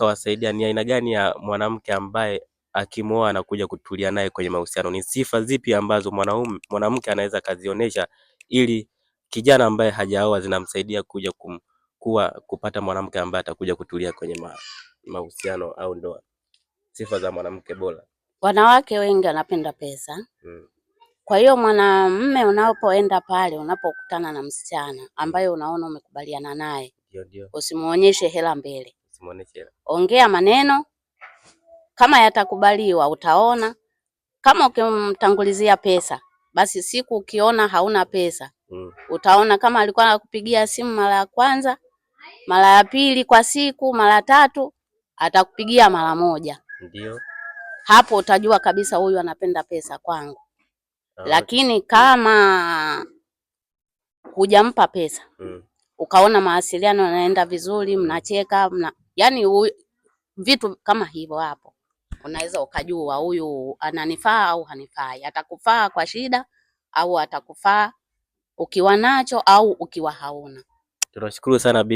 utawasaidia. Ni aina gani ya mwanamke ambaye akimwoa anakuja kutulia naye kwenye mahusiano? Ni sifa zipi ambazo mwanamke anaweza kazionyesha ili kijana ambaye hajaoa zinamsaidia kuja kupata mwanamke ambaye atakuja kutulia kwenye mahusiano au ndoa? Sifa za mwanamke bora. Wanawake wengi wanapenda pesa. Kwa hiyo mwanamume unapoenda pale, unapokutana na msichana ambaye unaona umekubaliana naye, usimuonyeshe hela mbele. Ongea maneno, kama yatakubaliwa utaona. Kama ukimtangulizia pesa, basi siku ukiona hauna pesa, utaona kama alikuwa anakupigia simu mara ya kwanza, mara ya pili kwa siku, mara tatu, atakupigia mara moja. Ndio. Hapo utajua kabisa huyu anapenda pesa kwangu. Lakini kama hujampa pesa, ukaona mawasiliano yanaenda vizuri, mnacheka, yani vitu kama hivyo, hapo unaweza ukajua huyu ananifaa au hanifai. Atakufaa kwa shida au atakufaa ukiwa nacho au ukiwa hauna. Tunashukuru sana.